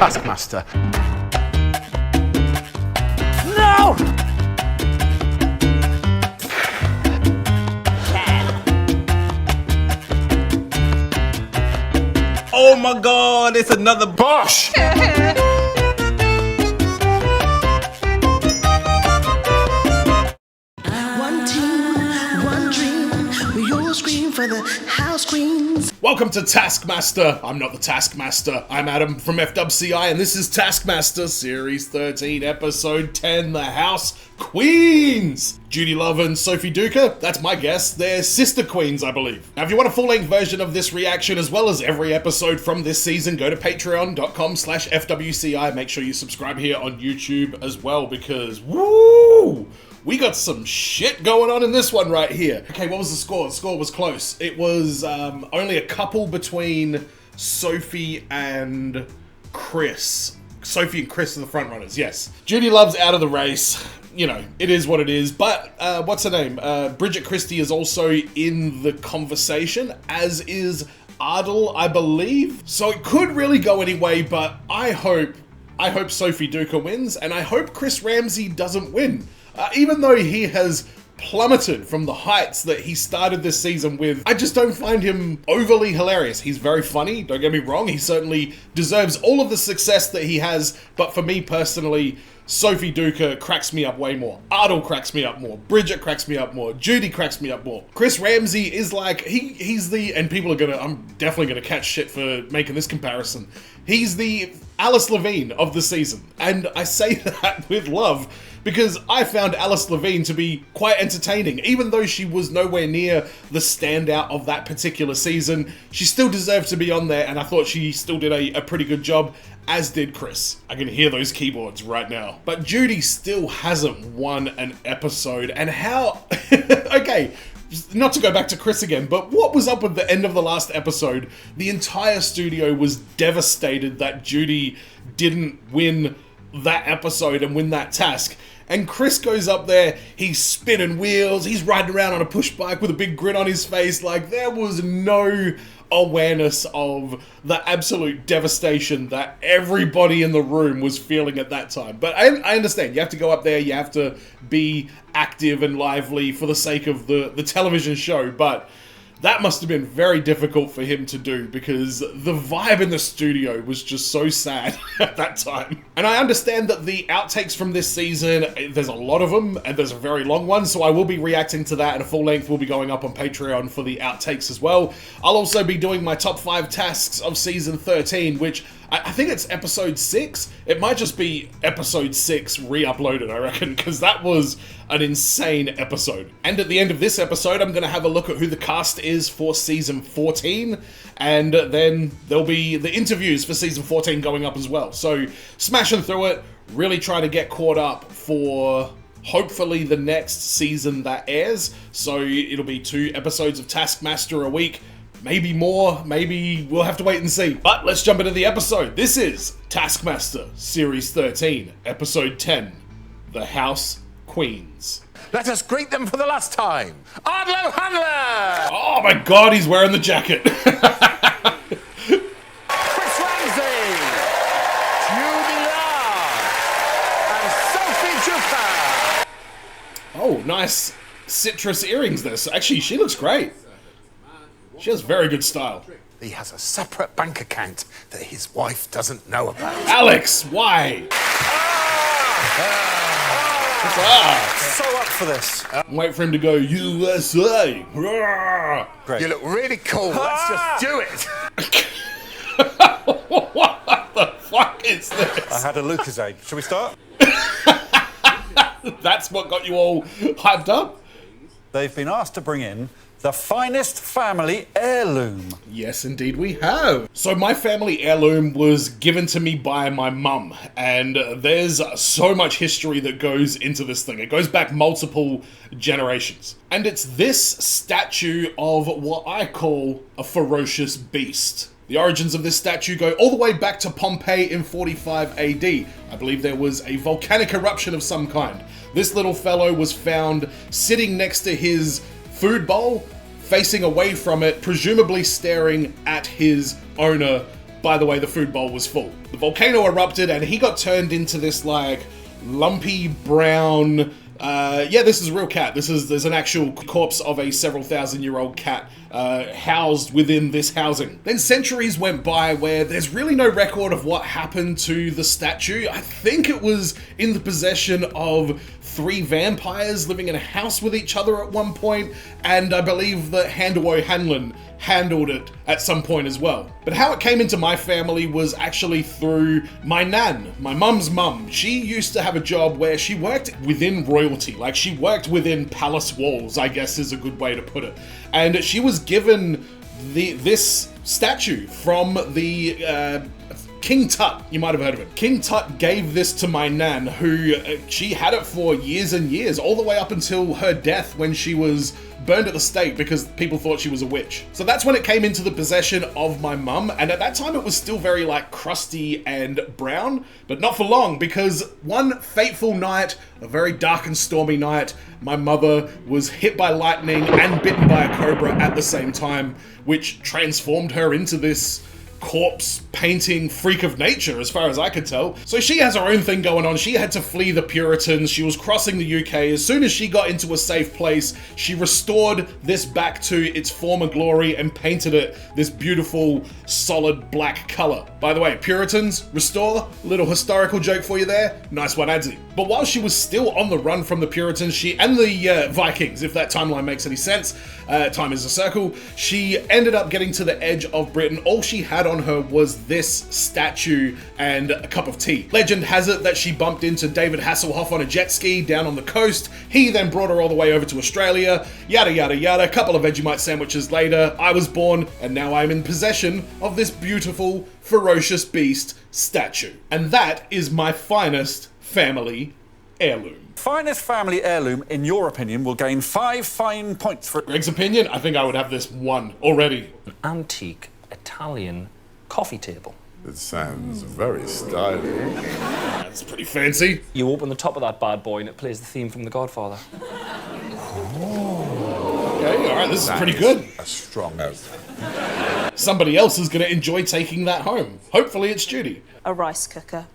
Taskmaster. No! Oh my god, it's another Bosch! One team, one dream, we all scream for the house queens. Welcome to Taskmaster. I'm not the Taskmaster. I'm Adam from FWCI, and this is Taskmaster Series 13, Episode 10, The House Queens. Judy Love and Sophie Duker, that's my guess. They're sister queens, I believe. Now, if you want a full-length version of this reaction, as well as every episode from this season, go to patreon.com/FWCI. Make sure you subscribe here on YouTube as well, because, woo! We got some shit going on in this one right here. Okay, what was the score? The score was close. It was only a couple between Sophie and Chris. Sophie and Chris are the front runners, yes. Judy Love's out of the race. You know, it is what it is. But what's her name? Bridget Christie is also in the conversation, as is Ardal, I believe. So it could really go any way, but I hope Sophie Duker wins, and I hope Chris Ramsey doesn't win. Even though he has plummeted from the heights that he started this season with, I just don't find him overly hilarious. He's very funny, don't get me wrong. He certainly deserves all of the success that he has, but for me personally, Sophie Duker cracks me up way more. Ardal cracks me up more. Bridget cracks me up more. Judy cracks me up more. Chris Ramsey is like, he's the, and people are gonna, I'm definitely gonna catch shit for making this comparison. He's the Alice Levine of the season. And I say that with love, because I found Alice Levine to be quite entertaining. Even though she was nowhere near the standout of that particular season, she still deserved to be on there, and I thought she still did a pretty good job, as did Chris. I can hear those keyboards right now. But Judy still hasn't won an episode, and how... Okay, not to go back to Chris again, but what was up with the end of the last episode? The entire studio was devastated that Judy didn't win that episode and win that task. And Chris goes up there, he's spinning wheels, he's riding around on a push bike with a big grin on his face, like there was no awareness of the absolute devastation that everybody in the room was feeling at that time. But I understand, you have to go up there, you have to be active and lively for the sake of the television show, but that must have been very difficult for him to do, because the vibe in the studio was just so sad at that time. And I understand that the outtakes from this season, there's a lot of them, and there's a very long one, so I will be reacting to that, and a full length will be going up on Patreon for the outtakes as well. I'll also be doing my top 5 tasks of season 13, which I think it's episode 6. It might just be episode 6 re-uploaded, I reckon, because that was an insane episode. And at the end of this episode, I'm going to have a look at who the cast is for season 14, and then there'll be the interviews for season 14 going up as well. So smashing through it, really trying to get caught up for hopefully the next season that airs. So it'll be 2 episodes of Taskmaster a week. Maybe more, maybe we'll have to wait and see. But let's jump into the episode. This is Taskmaster Series 13, Episode 10, The House Queens. Let us greet them for the last time. Ardal Handler! Oh my god, he's wearing the jacket. Chris Ramsey! Judy Love! And Sophie Duker! Oh, nice citrus earrings there. So actually, she looks great. She has very good style. He has a separate bank account that his wife doesn't know about. Alex, why? So up for this. Wait for him to go, USA. Great. You look really cool. Let's just do it. What the fuck is this? I had a Lucozade. Shall we start? That's what got you all hyped up? They've been asked to bring in the finest family heirloom. Yes, indeed we have. So my family heirloom was given to me by my mum, and there's so much history that goes into this thing. It goes back multiple generations. And it's this statue of what I call a ferocious beast. The origins of this statue go all the way back to Pompeii in 45 AD. I believe there was a volcanic eruption of some kind. This little fellow was found sitting next to his food bowl, facing away from it, presumably staring at his owner, by the way, the food bowl was full. The volcano erupted and he got turned into this like lumpy brown, yeah, this is a real cat. There's an actual corpse of a several thousand-year-old cat housed within this housing. Then centuries went by where there's really no record of what happened to the statue. I think it was in the possession of 3 vampires living in a house with each other at one point, and I believe that Handawo Hanlon handled it at some point as well. But how it came into my family was actually through my nan, my mum's mum. She used to have a job where she worked within royalty, like she worked within palace walls, I guess is a good way to put it. And she was given this statue from the King Tut. You might have heard of it. King Tut gave this to my nan, who she had it for years and years, all the way up until her death when she was burned at the stake because people thought she was a witch. So that's when it came into the possession of my mum, and at that time it was still very like crusty and brown, but not for long, because one fateful night, a very dark and stormy night, my mother was hit by lightning and bitten by a cobra at the same time, which transformed her into this corpse painting freak of nature, as far as I could tell. So she has her own thing going on. She had to flee the Puritans. She was crossing the UK. As soon as she got into a safe place, she restored this back to its former glory and painted it this beautiful, solid black color. By the way, Puritans, restore, little historical joke for you there. Nice one, Adzi. But while she was still on the run from the Puritans, she and the Vikings, if that timeline makes any sense, time is a circle, she ended up getting to the edge of Britain. All she had on her was this statue and a cup of tea. Legend has it that she bumped into David Hasselhoff on a jet ski down on the coast. He then brought her all the way over to Australia, yada yada yada. A couple of Vegemite sandwiches later, I was born, and now I'm in possession of this beautiful, ferocious beast statue. And that is my finest family heirloom. Finest family heirloom, in your opinion, will gain 5 fine points for... Greg's opinion, I think I would have this 1 already. Antique Italian coffee table. It sounds very stylish. That's pretty fancy. You open the top of that bad boy and it plays the theme from The Godfather. Okay, all right, this is pretty good. A strong oath. Somebody else is going to enjoy taking that home. Hopefully it's Judy. A rice cooker.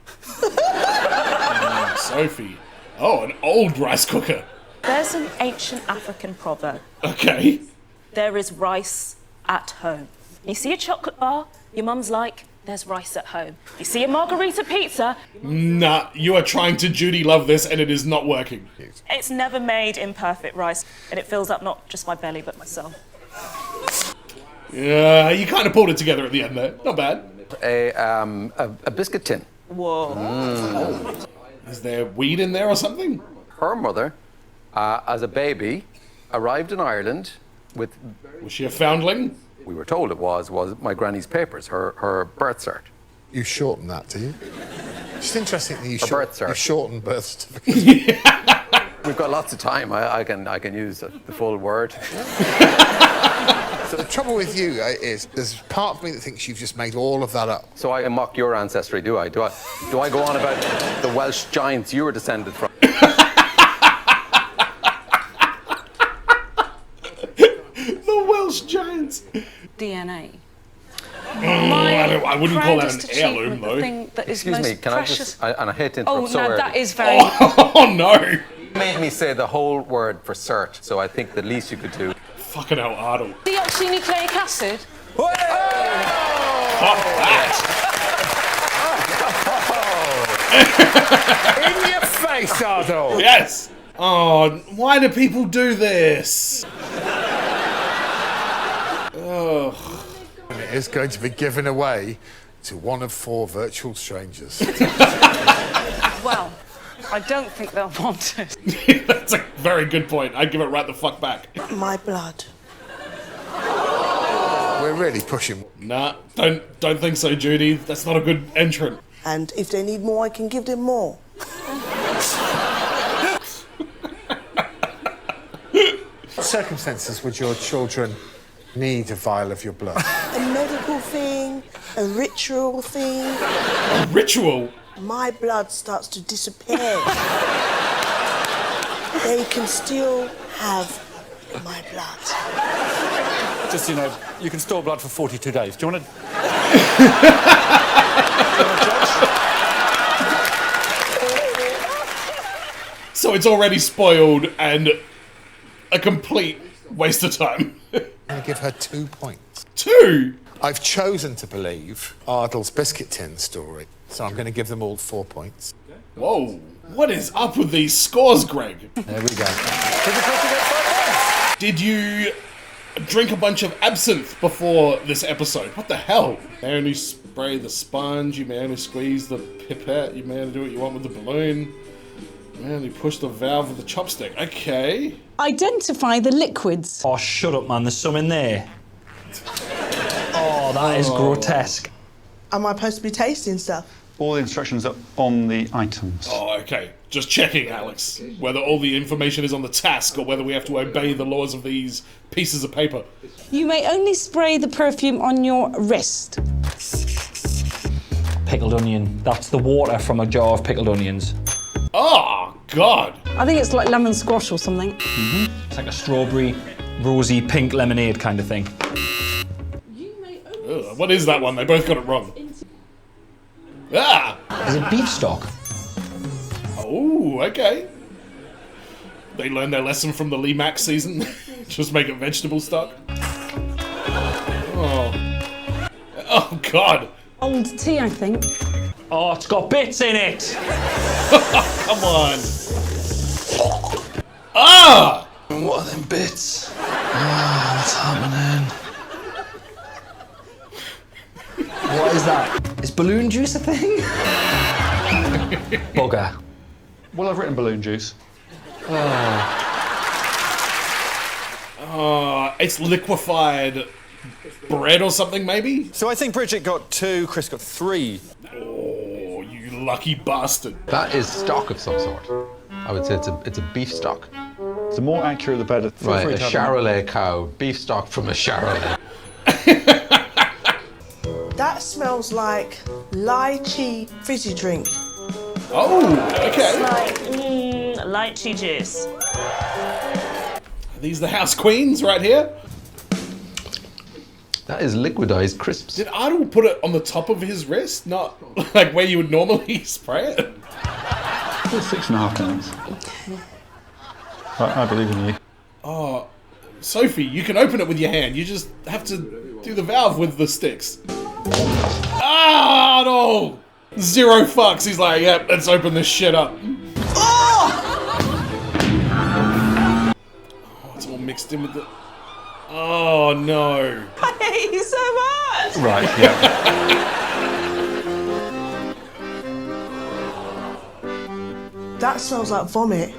Sophie. Oh, an old rice cooker. There's an ancient African proverb. Okay. There is rice at home. You see a chocolate bar, your mum's like, there's rice at home. You see a margarita pizza. Nah, you are trying to Judy love this and it is not working. It's never made in perfect rice, and it fills up not just my belly, but my soul. Yeah, you kind of pulled it together at the end there. Not bad. A biscuit tin. Whoa. Is there weed in there or something? Her mother, as a baby, arrived in Ireland with... Was she a foundling? We were told it was my granny's papers, her birth cert. You shorten that, do you? Just interesting that you birth cert. You shorten birth certificate. We've got lots of time. I can use the full word. So the trouble with you is there's part of me that thinks you've just made all of that up. So I mock your ancestry, do I? Do I go on about the Welsh giants you were descended from? The Welsh giants. DNA. I wouldn't call that an heirloom, though. Excuse me, can I just... and I hate to interrupt so early. That is very... Oh, no. You made me say the whole word for cert, so I think the least you could do... Fucking hell, Ardal. Deoxynucleic acid? Fuck that. In your face, Ardal! Yes. Oh, why do people do this? Ugh. It is going to be given away to one of 4 virtual strangers. Well, I don't think they'll want it. That's a very good point. I'd give it right the fuck back. My blood. We're really pushing. Nah, don't think so, Judy. That's not a good entrant. And if they need more, I can give them more. What circumstances would your children need a vial of your blood? A medical thing, a ritual thing. A ritual? My blood starts to disappear. They can still have my blood. Just, you know, you can store blood for 42 days. Do you want to So it's already spoiled and a complete waste of time. I'm going to give her 2 points. 2? I've chosen to believe Ardal's biscuit tin story, so I'm going to give them all 4 points. Whoa. What is up with these scores, Greg? There we go. Bridget, Did you drink a bunch of absinthe before this episode? What the hell? You may only spray the sponge, you may only squeeze the pipette, you may only do what you want with the balloon. You may only push the valve with the chopstick. Okay. Identify the liquids. Oh, shut up, man. There's some in there. Oh, that is grotesque. Am I supposed to be tasting stuff? All the instructions are on the items. Oh, okay. Just checking, Alex. Whether all the information is on the task or whether we have to obey the laws of these pieces of paper. You may only spray the perfume on your wrist. Pickled onion. That's the water from a jar of pickled onions. Oh, God. I think it's like lemon squash or something. It's like a strawberry, rosy, pink lemonade kind of thing. Ugh, what is that one? They both got it wrong. Ah! Is it beef stock? Oh, okay. They learned their lesson from the Lee Mack season. Just make it vegetable stock. Oh. Oh, God. Old tea, I think. Oh, it's got bits in it. Come on. Ah! What are them bits? Oh, what's happening? What is that? Is balloon juice a thing? Bugger. Well, I've written balloon juice. Oh, it's liquefied bread or something, maybe? So I think Bridget got 2, Chris got 3. Oh, you lucky bastard. That is stock of some sort. I would say it's a beef stock. The more accurate, the better. Feel Right, free a to have Charolais cow. Beef stock from a Charolais. That smells like lychee fizzy drink. Oh, okay. Like, lychee juice. Are these the house queens right here? That is liquidized crisps. Did Ardal put it on the top of his wrist? Not like where you would normally spray it? 6.5 pounds. I believe in you. Oh, Sophie, you can open it with your hand. You just have to do the valve with the sticks. Ah, no! 0 fucks. He's like, yep, let's open this shit up. Oh, it's all mixed in with the... Oh, no. I hate you so much. Right, yeah. That smells like vomit.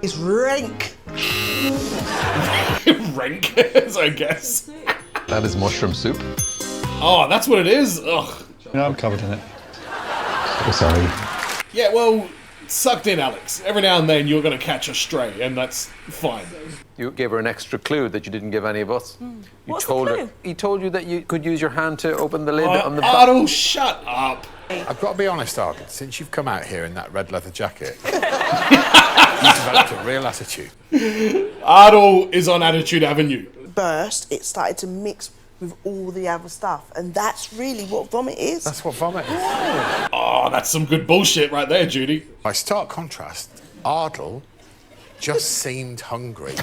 It's rank. Rank, I guess. That is mushroom soup. Oh, that's what it is? Ugh. Yeah, I'm covered in it. Oh, sorry. Yeah, well, sucked in, Alex. Every now and then you're going to catch a stray, and that's fine. You gave her an extra clue that you didn't give any of us. You What's told the her. clue? He told you that you could use your hand to open the lid on the Ardal, shut up. I've got to be honest, Ardal, since you've come out here in that red leather jacket, you've developed a real attitude. Ardal is on Attitude Avenue. Burst, it started to mix with all the other stuff, and that's really what vomit is. That's what vomit is. Oh, that's some good bullshit right there, Judy. By stark contrast, Ardal just seemed hungry.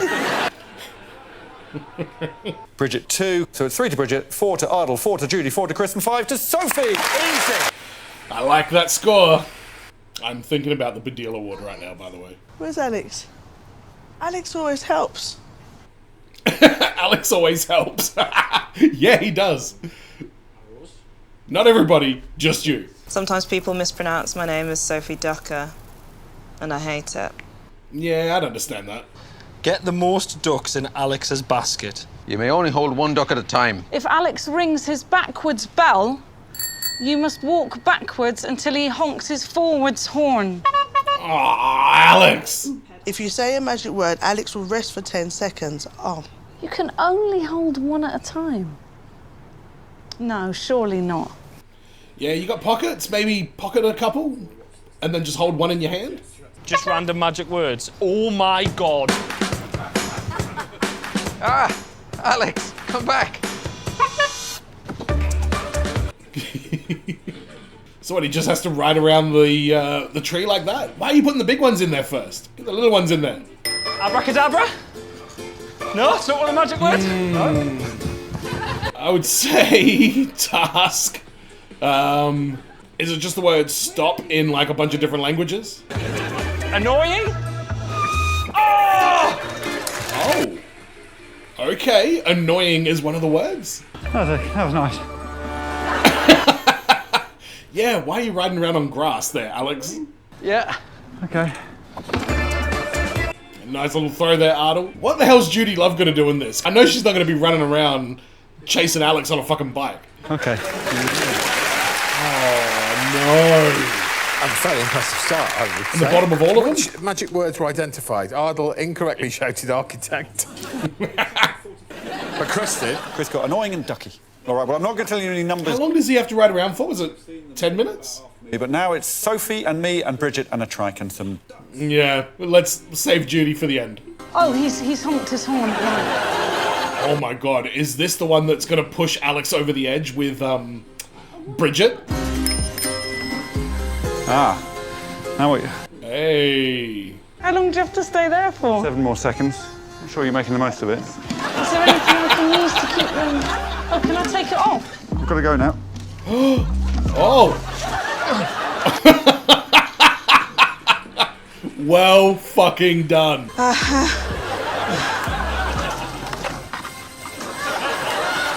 Bridget 2, so it's 3 to Bridget, 4 to Ardal, 4 to Judy, 4 to Chris, and 5 to Sophie. Easy. I like that score. I'm thinking about the Badil Award right now, by the way. Where's Alex? Alex always helps. Alex always helps. Yeah, he does. Not everybody, just you. Sometimes people mispronounce my name as Sophie Duker, and I hate it. Yeah, I'd understand that. Get the most ducks in Alex's basket. You may only hold 1 duck at a time. If Alex rings his backwards bell, you must walk backwards until he honks his forwards horn. Oh, Alex! If you say a magic word, Alex will rest for 10 seconds. Oh. You can only hold 1 at a time. No, surely not. Yeah, you got pockets? Maybe pocket a couple? And then just hold 1 in your hand? Just random magic words. Oh my god. Ah, Alex, come back. So what, he just has to ride around the tree like that? Why are you putting the big ones in there first? Get the little ones in there. Abracadabra? No, it's not one of the magic words? No. I would say task. Is it just the word stop in like a bunch of different languages? Annoying? Oh! Oh. Okay, annoying is one of the words. That was nice. Yeah, why are you riding around on grass there, Alex? Yeah. Okay. Nice little throw there, Ardal. What the hell's Judy Love gonna do in this? I know she's not gonna be running around chasing Alex on a fucking bike. Okay. Oh no. A fairly impressive start, I would say. In the bottom of all of them? Which magic words were identified? Ardal incorrectly shouted architect. But Chris did. Chris got annoying and ducky. All right, well, I'm not going to tell you any numbers. How long does he have to ride around for? Was it 10 minutes? But now it's Sophie and me and Bridget and a trike and some... Yeah, let's save Judy for the end. Oh, he's honked his horn. Right. Oh my god, is this the one that's going to push Alex over the edge with, Bridget? Ah. Now what? Hey. How long do you have to stay there for? 7 more seconds. I'm sure you're making the most of it. Is there anything I can use to keep them... Oh, can I take it off? I've got to go now. Oh. Well fucking done.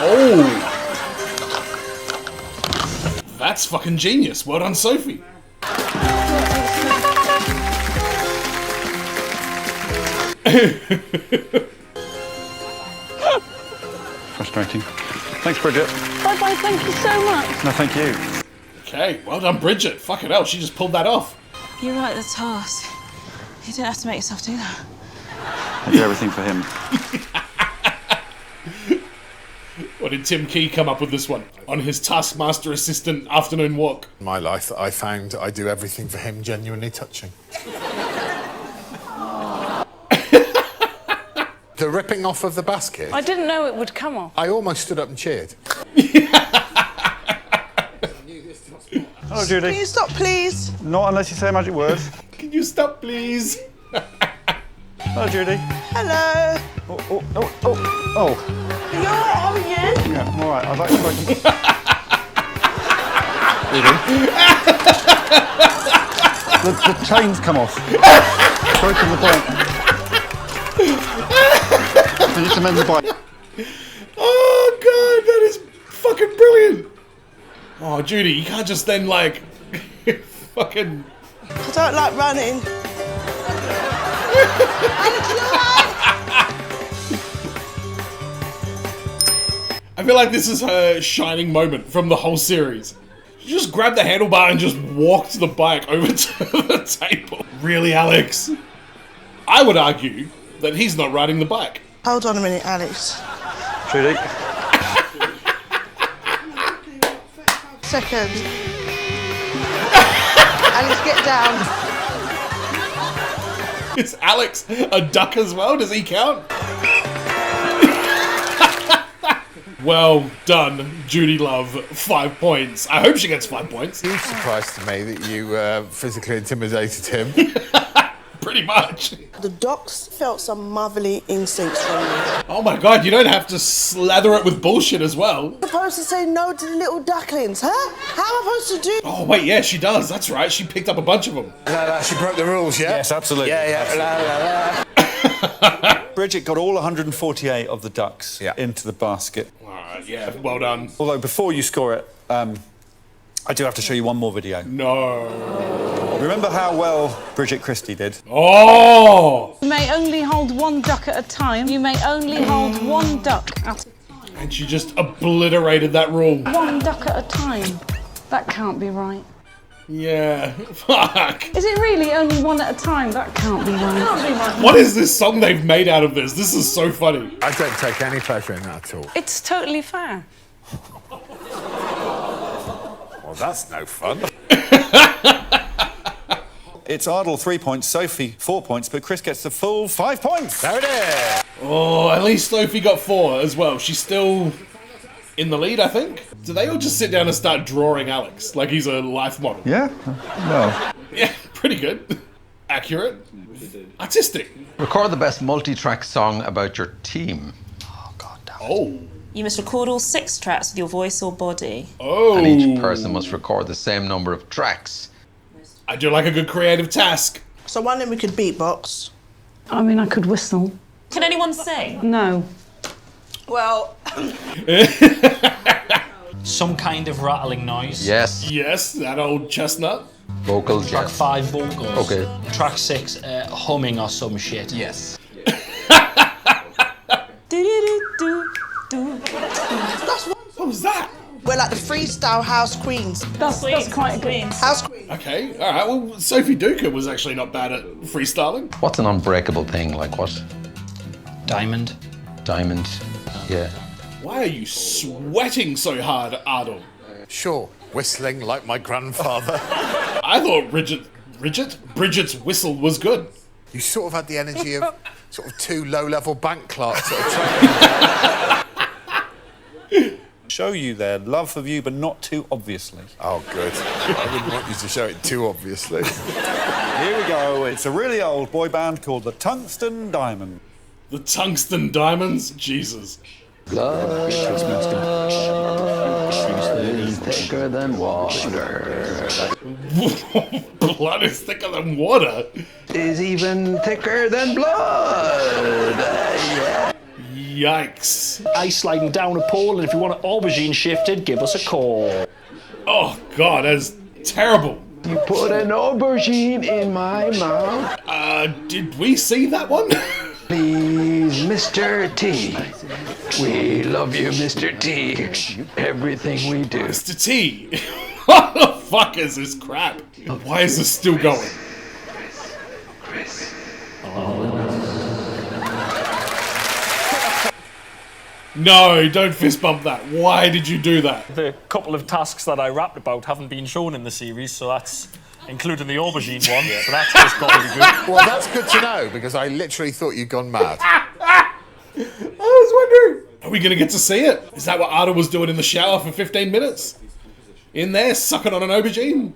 Oh. That's fucking genius. Well done, Sophie. Frustrating. Thanks, Bridget. Bye-bye, thank you so much. No, thank you. Okay, well done, Bridget. Fucking hell, she just pulled that off. You write the task. You don't have to make yourself do that. I do everything for him. What did Tim Key come up with this one? On his Taskmaster assistant afternoon walk. In my life, I found I do everything for him genuinely touching. The ripping off of the basket. I didn't know it would come off. I almost stood up and cheered. Hello, Judy. Can you stop, please? Not unless you say a magic word. Can you stop, please? Hello, Judy. Hello. Oh. You're all right, haven't you? Yeah, I'm all right. I'd like to the chains come off. Broken the bike. I need to mend the bike. Oh god, that is fucking brilliant. Oh, Judy, you can't just then like fucking. I don't like running. I feel like this is her shining moment from the whole series. She just grabbed the handlebar and just walked the bike over to the table. Really, Alex? I would argue that he's not riding the bike. Hold on a minute, Alex. Judy. Second. Alex, get down. Is Alex a duck as well? Does he count? Well done, Judy Love. 5 points. I hope she gets 5 points. Huge surprise to me that you physically intimidated him. Pretty much. The docs felt some motherly instincts from you. Oh my god, you don't have to slather it with bullshit as well. You're supposed to say no to the little ducklings, huh? How am I supposed to do? Oh wait, yeah, she does. That's right. She picked up a bunch of them. She broke the rules, yeah? Yes, absolutely. Yeah. Bridget got all 148 of the ducks into the basket. Yeah, well done. Although before you score it, I do have to show you one more video. No. Remember how well Bridget Christie did? Oh! You may only hold one duck at a time. You may only hold one duck at a time. And she just obliterated that rule. One duck at a time. That can't be right. Yeah, fuck. Is it really only one at a time? That can't be right. What is this song they've made out of this? This is so funny. I don't take any pleasure in that at all. It's totally fair. Well, that's no fun. It's Ardal 3 points, Sophie 4 points, but Chris gets the full 5 points. There it is. Oh, at least Sophie got 4 as well. She's still in the lead, I think. Do they all just sit down and start drawing Alex like he's a life model? Yeah? Well. Yeah, pretty good. Accurate. Artistic. Record the best multi-track song about your team. Oh. You must record all 6 tracks with your voice or body. Oh. And each person must record the same number of tracks. I do like a good creative task. So one then we could beatbox. I mean, I could whistle. Can anyone sing? No. Well, Some kind of rattling noise. Yes. Yes, that old chestnut. Vocals, Track yes. 5 vocals. Okay. Track 6 humming or some shit. Yes. What was that? we're like the freestyle house queens. That's quite a good. House queen. Okay, all right. Well, Sophie Duker was actually not bad at freestyling. What's an unbreakable thing? Like what? Diamond. Diamond. Yeah. Why are you sweating so hard, Ardal? Sure, whistling like my grandfather. I thought Bridget's whistle was good. You sort of had the energy of sort of 2 low-level bank clerks at a training. Show you their love for you, but not too obviously. Oh, good. I wouldn't want you to show it too obviously. Here we go. It's a really old boy band called the Tungsten Diamond. The Tungsten Diamonds? Jesus. Blood is thicker than water. Blood is thicker than water? Is even thicker than blood. Yeah. Yikes. Ice sliding down a pole, and if you want an aubergine shifted, give us a call. Oh, God, that's terrible. You put an aubergine in my mouth. Did we see that one? Please, Mr. T. We love you, Mr. T. Everything we do. Mr. T. What the fuck is this crap? Why is this still going? Chris. No, don't fist bump that. Why did you do that? The couple of tasks that I rapped about haven't been shown in the series, so that's including the aubergine one. So that's just got to be good. Well, that's good to know, because I literally thought you'd gone mad. I was wondering. Are we going to get to see it? Is that what Ardal was doing in the shower for 15 minutes? In there, sucking on an aubergine?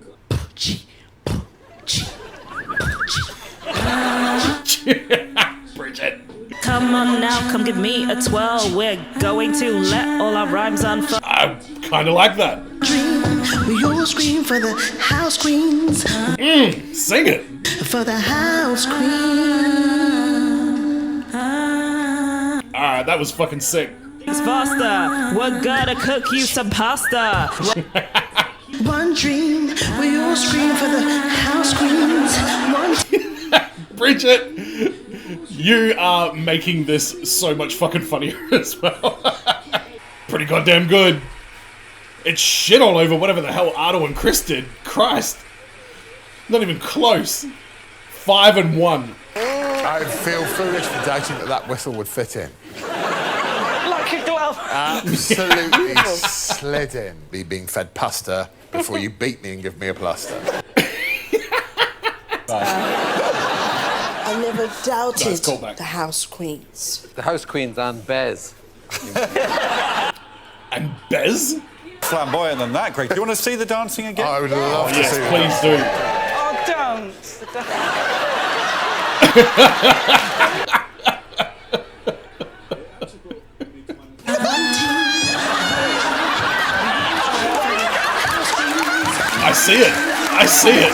Bridget. Come on now, come give me a 12. We're going to let all our rhymes unfold. I kind of like that. We all scream for the house queens. Sing it. For the house queen. Alright, that was fucking sick. It's faster. We're gonna cook you some pasta. One dream. We all scream for the house queens. Bridget, you are making this so much fucking funnier as well. Pretty goddamn good. It's shit all over whatever the hell Ardal and Chris did. Christ. Not even close. 5 and 1. I feel foolish for doubting that whistle would fit in. Like a glove. Absolutely slid in. Be being fed pasta before you beat me and give me a plaster. I never doubted Nice callback. the house queens. The House Queens and Bez. And Bez? Flamboyant than that, Greg. Do you want to see the dancing again? I would love to Yes, see please do. Oh, don't. I see it. I see it.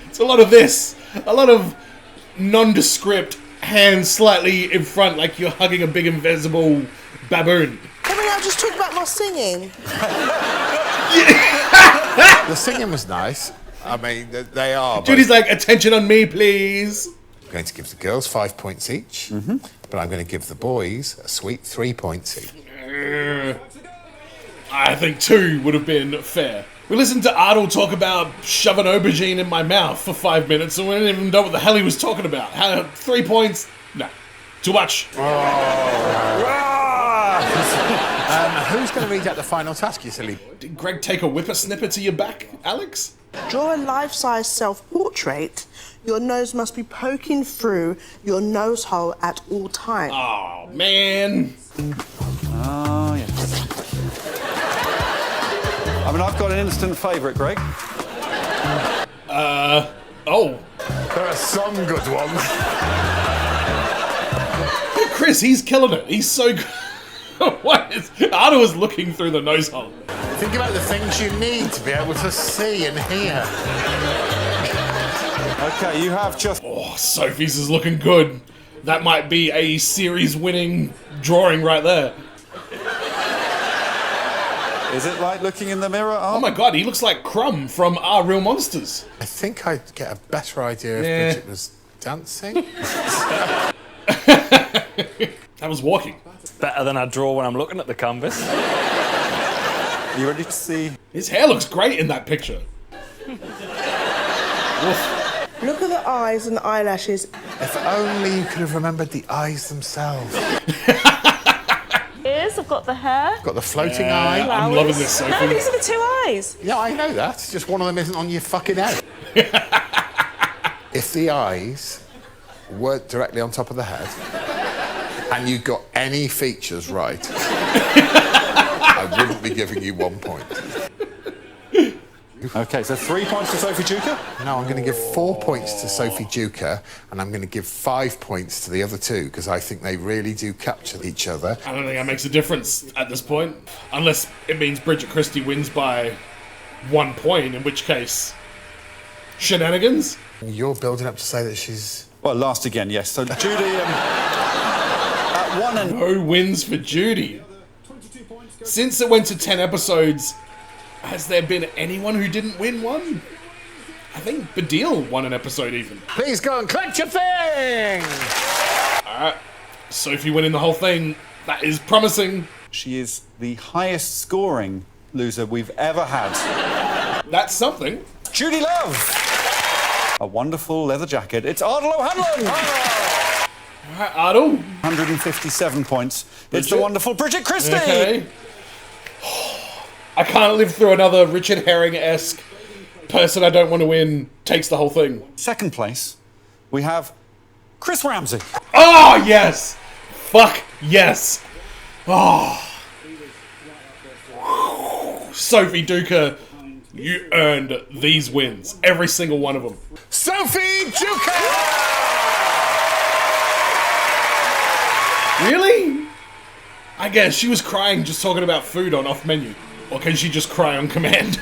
It's a lot of this. A lot of nondescript, hands slightly in front like you're hugging a big invisible baboon. Can we now just talk about my singing? The singing was nice. I mean, they are. Judy's like, attention on me, please. I'm going to give the girls 5 points each, but I'm going to give the boys a sweet 3 points each. I think 2 would have been fair. We listened to Ardal talk about shoving aubergine in my mouth for 5 minutes, and we didn't even know what the hell he was talking about. 3 points? No. Too much. Who's going to read out the final task, you silly? Did Greg take a whippersnipper to your back, Alex? Draw a life-size self-portrait. Your nose must be poking through your nose hole at all times. Oh, man. Oh, yes. I mean, I've got an instant favourite, Greg. Oh. There are some good ones. Chris, he's killing it. He's so good. What is... Ardal was looking through the nose hole. Think about the things you need to be able to see and hear. Okay, you have just... Oh, Sophie's is looking good. That might be a series-winning drawing right there. Is it like looking in the mirror? Oh my god, he looks like Crumb from Our Real Monsters. I think I'd get a better idea if Bridget was dancing. That was walking. Better than I draw when I'm looking at the canvas. Are you ready to see? His hair looks great in that picture. Look at the eyes and the eyelashes. If only you could have remembered the eyes themselves. Ears, I've got the hair. Got the floating eye. I'm loving this, Sophie. No, these are the two eyes. Yeah, I know that. It's just one of them isn't on your fucking head. If the eyes weren't directly on top of the head and you got any features right, I wouldn't be giving you 1 point. Okay, so 3 points to Sophie Duker. No, I'm going to give 4 points to Sophie Duker, and I'm going to give 5 points to the other two, because I think they really do capture each other. I don't think that makes a difference at this point. Unless it means Bridget Christie wins by 1 point, in which case... Shenanigans? You're building up to say that she's... Well, last again, yes. So Judy, at 1 and... No wins for Judy. Since it went to 10 episodes, has there been anyone who didn't win one? I think Badil won an episode even. Please go and collect your thing! Alright, Sophie winning the whole thing. That is promising. She is the highest scoring loser we've ever had. That's something. Judy Love! A wonderful leather jacket. It's Ardal O'Hanlon! Alright, Ardal. 157 points. Bridget? It's the wonderful Bridget Christie! Okay. I can't live through another Richard Herring-esque person I don't want to win takes the whole thing. Second place, we have Chris Ramsey. Oh, yes! Fuck, yes! Oh. Sophie Duker, you earned these wins. Every single one of them. Sophie Duker! Really? I guess she was crying just talking about food on off menu. Or can she just cry on command?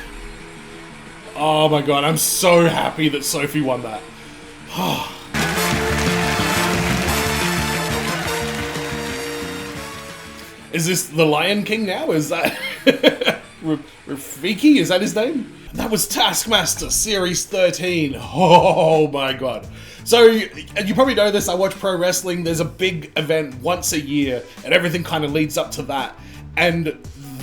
Oh my god, I'm so happy that Sophie won that. Is this the Lion King now? Is that... Rafiki? Is that his name? That was Taskmaster, Series 13. Oh my god. So, and you probably know this, I watch pro wrestling. There's a big event once a year, and everything kind of leads up to that. And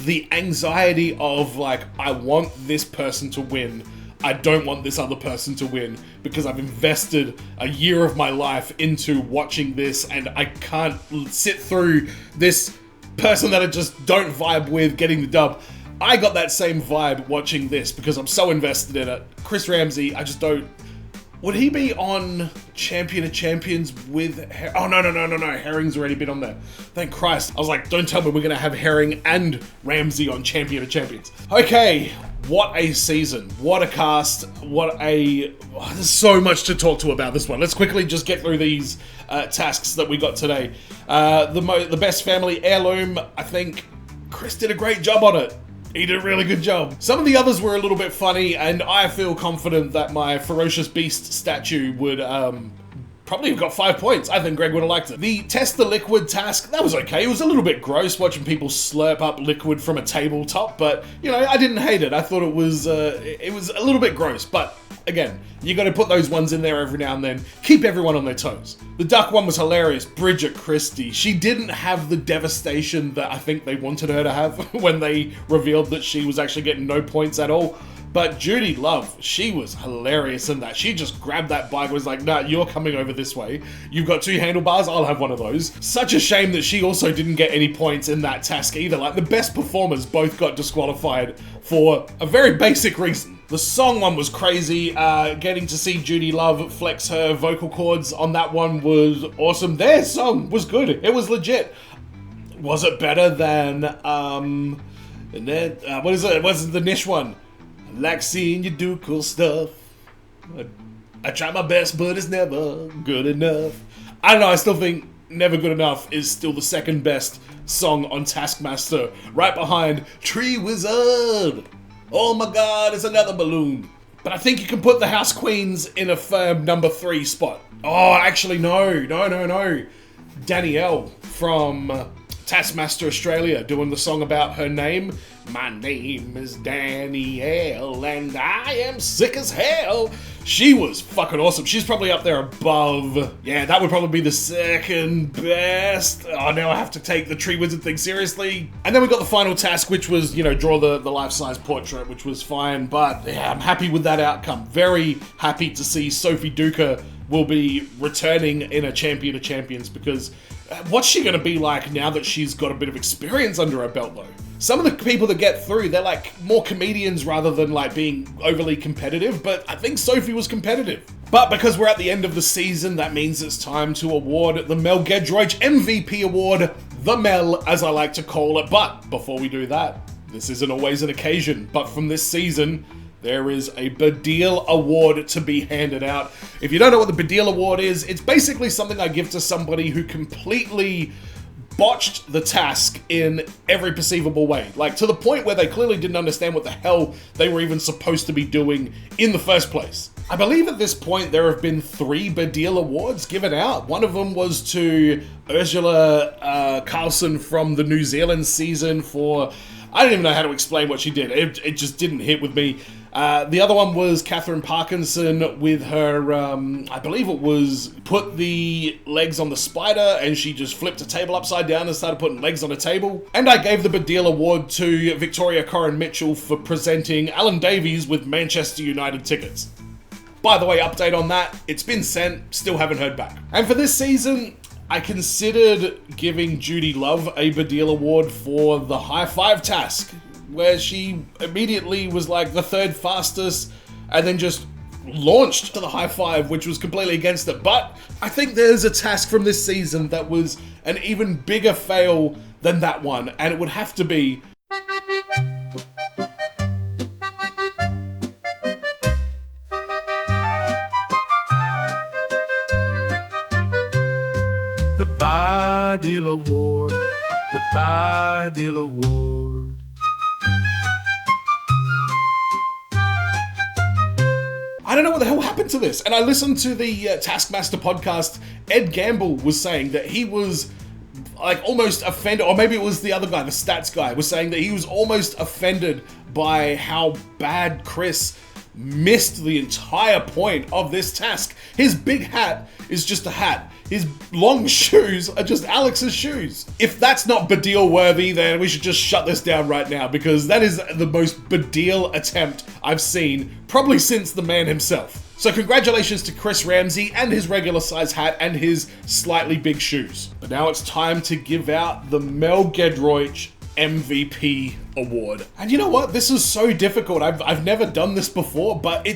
the anxiety of, like, I want this person to win. I don't want this other person to win because I've invested a year of my life into watching this, and I can't sit through this person that I just don't vibe with getting the dub. I got that same vibe watching this because I'm so invested in it. Chris Ramsey, I just don't... Would he be on Champion of Champions with... Oh, no. Herring's already been on there. Thank Christ. I was like, don't tell me we're going to have Herring and Ramsey on Champion of Champions. Okay, what a season. What a cast. What a... Oh, there's so much to talk to about this one. Let's quickly just get through these tasks that we got today. The best family heirloom, I think Chris did a great job on it. He did a really good job. Some of the others were a little bit funny, and I feel confident that my Ferocious Beast statue would probably have got 5 points. I think Greg would have liked it. The Test the Liquid task, that was okay. It was a little bit gross watching people slurp up liquid from a tabletop, but, you know, I didn't hate it. I thought it was a little bit gross, but again, you got to put those ones in there every now and then. Keep everyone on their toes. The duck one was hilarious. Bridget Christie. She didn't have the devastation that I think they wanted her to have when they revealed that she was actually getting no points at all. But Judy Love, she was hilarious in that. She just grabbed that bike and was like, nah, you're coming over this way. You've got 2 handlebars, I'll have one of those. Such a shame that she also didn't get any points in that task either. Like, the best performers both got disqualified for a very basic reason. The song one was crazy. Getting to see Judy Love flex her vocal cords on that one was awesome. Their song was good. It was legit. Was it better than, what is it? What's the niche one? I like seeing you do cool stuff. I try my best, but it's never good enough. I don't know, I still think Never Good Enough is still the second best song on Taskmaster, right behind Tree Wizard. Oh my god, it's another balloon. But I think you can put the House Queens in a firm number 3 spot. Oh, actually, no. Danielle from Taskmaster Australia doing the song about her name. My name is Danielle and I am sick as hell. She was fucking awesome. She's probably up there above. Yeah, that would probably be the second best. Oh, now I have to take the Tree Wizard thing seriously. And then we got the final task, which was, you know, draw the life-size portrait, which was fine. But yeah, I'm happy with that outcome. Very happy to see Sophie Duker will be returning in a Champion of Champions, because what's she going to be like now that she's got a bit of experience under her belt, though? Some of the people that get through, they're like more comedians rather than like being overly competitive, but I think Sophie was competitive. But because we're at the end of the season, that means it's time to award the Mel Gedroych MVP Award, the Mel, as I like to call it. But before we do that, this isn't always an occasion, but from this season, there is a Badil Award to be handed out. If you don't know what the Badil Award is, it's basically something I give to somebody who completely botched the task in every perceivable way. Like, to the point where they clearly didn't understand what the hell they were even supposed to be doing in the first place. I believe at this point there have been 3 Badil Awards given out. One of them was to Ursula Carlson from the New Zealand season for... I don't even know how to explain what she did. It just didn't hit with me. The other one was Catherine Parkinson with her, I believe it was put the legs on the spider and she just flipped a table upside down and started putting legs on a table. And I gave the Badil Award to Victoria Corin Mitchell for presenting Alan Davies with Manchester United tickets. By the way, update on that, it's been sent, still haven't heard back. And for this season, I considered giving Judy Love a Badil Award for the high five task, where she immediately was like the 3rd fastest and then just launched to the high five, which was completely against it. But I think there's a task from this season that was an even bigger fail than that one, and it would have to be the Badil Award, the Badil Award. I don't know what the hell happened to this. And I listened to the Taskmaster podcast. Ed Gamble was saying that he was like almost offended, or maybe it was the other guy, the stats guy, was saying that he was almost offended by how bad Chris missed the entire point of this task. His big hat is just a hat. His long shoes are just Alex's shoes. If that's not Badil worthy, then we should just shut this down right now, because that is the most Badil attempt I've seen probably since the man himself. So congratulations to Chris Ramsey and his regular size hat and his slightly big shoes. But now it's time to give out the Mel Gedroych MVP Award. And you know what? This is so difficult. I've never done this before, but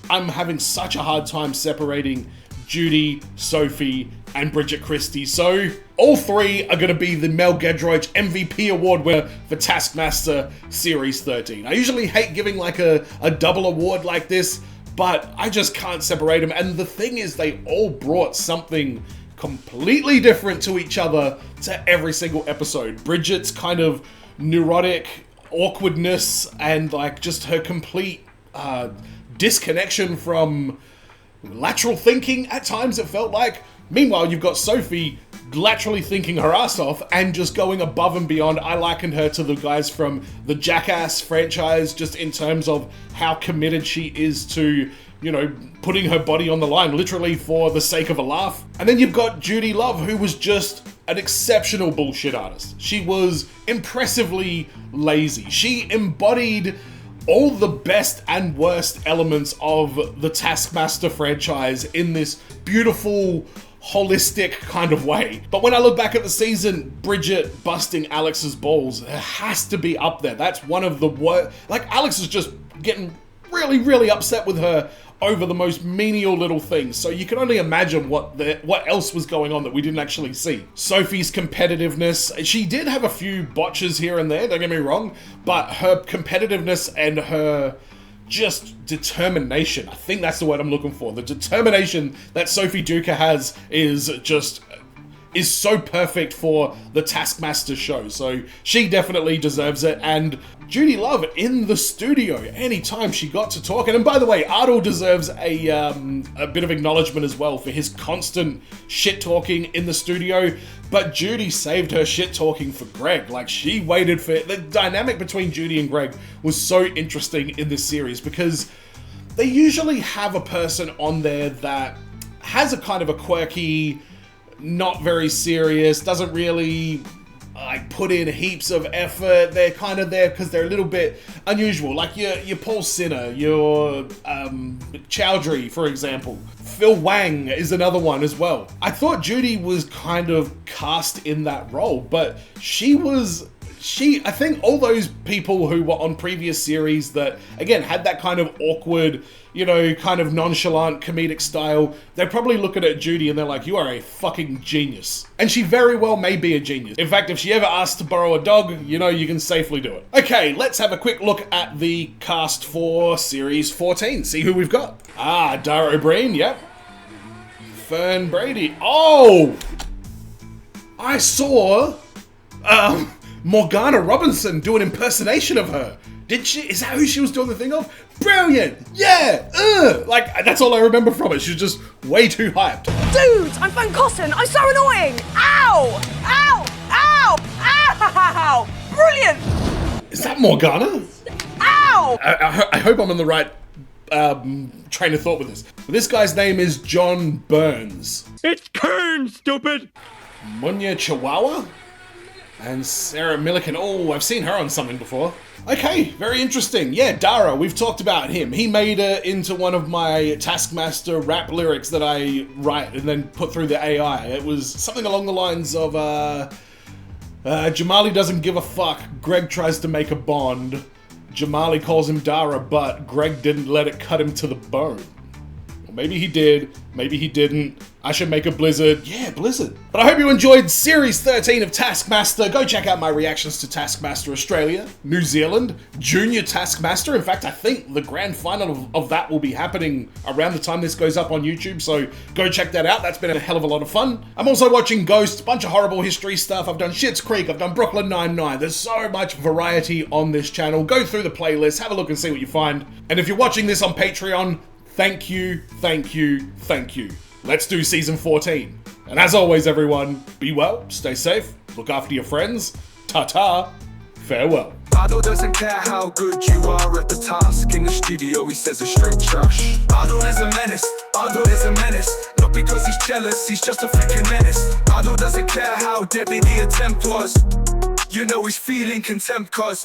I'm having such a hard time separating Judy, Sophie, and Bridget Christie. So all 3 are going to be the Mel Gedroych MVP Award winner for Taskmaster Series 13. I usually hate giving like a double award like this, but I just can't separate them. And the thing is, they all brought something completely different to each other to every single episode. Bridget's kind of neurotic awkwardness and like just her complete disconnection from lateral thinking at times, it felt like. Meanwhile, you've got Sophie laterally thinking her ass off and just going above and beyond. I likened her to the guys from the Jackass franchise, just in terms of how committed she is to, you know, putting her body on the line, literally for the sake of a laugh. And then you've got Judy Love, who was just an exceptional bullshit artist. She was impressively lazy. She embodied all the best and worst elements of the Taskmaster franchise in this beautiful, holistic kind of way. But when I look back at the season, Bridget busting Alex's balls, it has to be up there. That's one of the worst. Like, Alex is just getting really, really upset with her over the most menial little things. So you can only imagine what else was going on that we didn't actually see. Sophie's competitiveness, she did have a few botches here and there, don't get me wrong, but her competitiveness and her just determination, I think that's the word I'm looking for. The determination that Sophie Duker has is so perfect for the Taskmaster show. So she definitely deserves it. And Judy Love in the studio anytime she got to talk. And by the way, Ardal deserves a bit of acknowledgement as well for his constant shit talking in the studio. But Judy saved her shit talking for Greg. Like, she waited for it. The dynamic between Judy and Greg was so interesting in this series because they usually have a person on there that has a kind of a quirky, not very serious, doesn't really like put in heaps of effort. They're kind of there because they're a little bit unusual. Like your Paul Sinner, your Chowdhury, for example. Phil Wang is another one as well. I thought Judy was kind of cast in that role, but I think all those people who were on previous series that, again, had that kind of awkward, you know, kind of nonchalant comedic style, they're probably looking at Judy and they're like, you are a fucking genius. And she very well may be a genius. In fact, if she ever asks to borrow a dog, you know, you can safely do it. Okay, let's have a quick look at the cast for Series 14. See who we've got. Dara O'Brien, yep. Fern Brady. Oh! I saw Morgana Robinson do an impersonation of her. Did she? Is that who she was doing the thing of? Brilliant! Yeah! Like, that's all I remember from it. She was just way too hyped. Dude, I'm Van Cossen. I'm so annoying. Ow! Ow! Ow! Ow! Brilliant! Is that Morgana? Ow! I hope I'm on the right train of thought with this. This guy's name is John Burns. It's Kern, stupid! Munya Chihuahua? And Sarah Milliken. Oh, I've seen her on something before. Okay, very interesting. Yeah, Dara, we've talked about him. He made it into one of my Taskmaster rap lyrics that I write and then put through the AI. It was something along the lines of, Jamali doesn't give a fuck. Greg tries to make a bond. Jamali calls him Dara, but Greg didn't let it cut him to the bone. Or maybe he did, maybe he didn't. I should make a Blizzard. Yeah, Blizzard. But I hope you enjoyed Series 13 of Taskmaster. Go check out my reactions to Taskmaster Australia, New Zealand, Junior Taskmaster. In fact, I think the grand final of that will be happening around the time this goes up on YouTube, so go check that out. That's been a hell of a lot of fun. I'm also watching Ghost, bunch of horrible history stuff. I've done Schitt's Creek, I've done Brooklyn Nine-Nine. There's so much variety on this channel. Go through the playlist, have a look and see what you find. And if you're watching this on Patreon, thank you, thank you, thank you. Let's do Season 14. And as always, everyone, be well, stay safe, look after your friends, ta-ta, farewell. Ardal doesn't care how good you are at the task. In the studio, he says a straight trash. Ardal is a menace, Ardal is a menace. Not because he's jealous, he's just a freaking menace. Ardal doesn't care how deadly the attempt was. You know he's feeling contempt cause